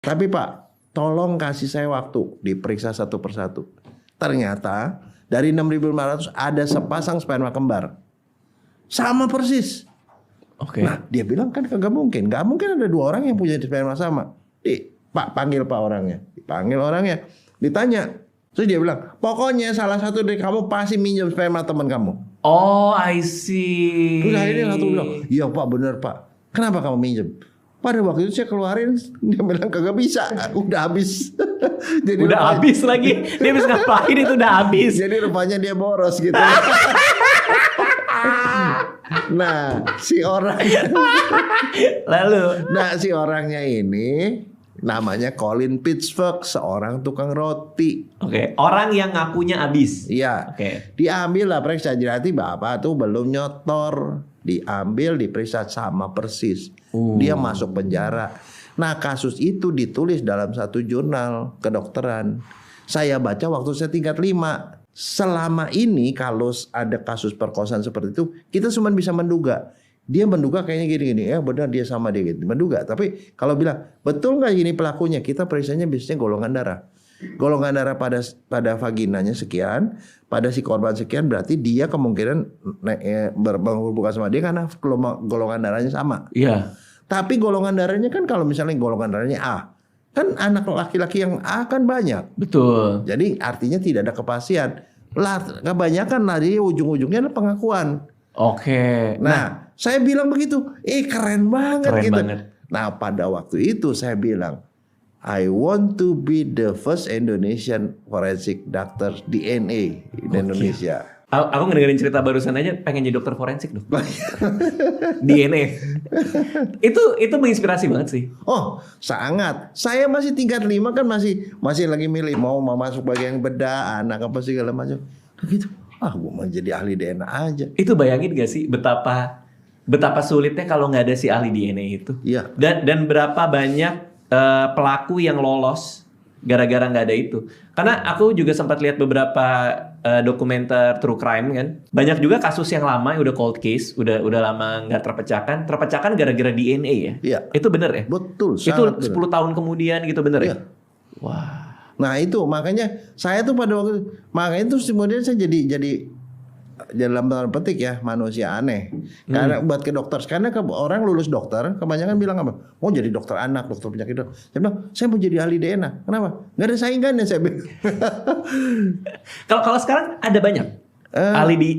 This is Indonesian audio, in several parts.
Tapi Pak, tolong kasih saya waktu diperiksa satu persatu. Ternyata dari 6.500 ada sepasang sperma kembar. Sama persis. Oke. Nah dia bilang kan kagak mungkin. Gak mungkin ada dua orang yang punya sperma sama. Pak panggil Pak orangnya. Dipanggil orangnya. Ditanya. Terus dia bilang, pokoknya salah satu dari kamu pasti minjem sperma teman kamu. Oh, I see. Terus akhirnya satu bilang, iya Pak bener Pak. Kenapa kamu minjem? Pada waktu itu saya keluarin, dia bilang kagak bisa, udah habis. Jadi Udah habis lagi. Dia habis ngapain itu udah habis. Jadi rupanya dia boros gitu. Nah, si orangnya ini namanya Colin Pitchfork, seorang tukang roti. Oke, orang yang ngakunya habis. Iya. Oke. Diambil lah periksa jadi bapak tuh belum nyotor. Diambil diperiksa sama persis. Dia masuk penjara. Nah kasus itu ditulis dalam satu jurnal kedokteran. Saya baca waktu saya tingkat 5. Selama ini kalau ada kasus perkosaan seperti itu, kita cuma bisa menduga. Dia menduga kayaknya gini-gini, ya benar dia sama dia gitu. Menduga, tapi kalau bilang betul nggak ini pelakunya, kita periksanya biasanya golongan darah. Golongan darah pada vaginanya sekian, pada si korban sekian, berarti dia kemungkinan berhubungan sama dia karena golongan darahnya sama. Iya. Tapi golongan darahnya kan kalau misalnya golongan darahnya A, kan anak laki-laki yang A kan banyak. Betul. Jadi artinya tidak ada kepastian. Lah kebanyakan lah dia ujung-ujungnya adalah pengakuan. Oke. Nah, saya bilang begitu. Keren banget Keren gitu. banget. Nah, pada waktu itu saya bilang, I want to be the first Indonesian forensic doctor DNA di Indonesia. Aku ngedengerin cerita barusan aja pengen jadi dokter forensik dong. DNA. Itu menginspirasi banget sih. Oh, sangat. Saya masih tingkat 5 kan masih lagi milih mau masuk bagian bedah, anak apa segala macam. Begitu. Gue mau jadi ahli DNA aja. Itu bayangin gak sih betapa sulitnya kalau nggak ada si ahli DNA itu. Iya. Dan berapa banyak pelaku yang lolos gara-gara nggak ada itu. Karena aku juga sempat lihat beberapa dokumenter true crime kan. Banyak juga kasus yang lama yang udah cold case, udah lama nggak terpecahkan gara-gara DNA ya. Iya. Itu bener ya? Betul. Itu 10 tahun kemudian gitu bener ya? Wah. Nah itu makanya saya tuh pada waktu makanya itu kemudian saya jadi dalam tanda petik ya manusia aneh. Karena buat ke dokter, karena orang lulus dokter kebanyakan bilang apa? Mau jadi dokter anak, dokter penyakit. Saya bilang saya mau jadi ahli DNA. Kenapa? Gak ada saingannya saya bilang. Kalau sekarang ada banyak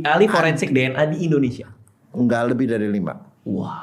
ahli forensik DNA di Indonesia. Enggak lebih dari 5. Wah.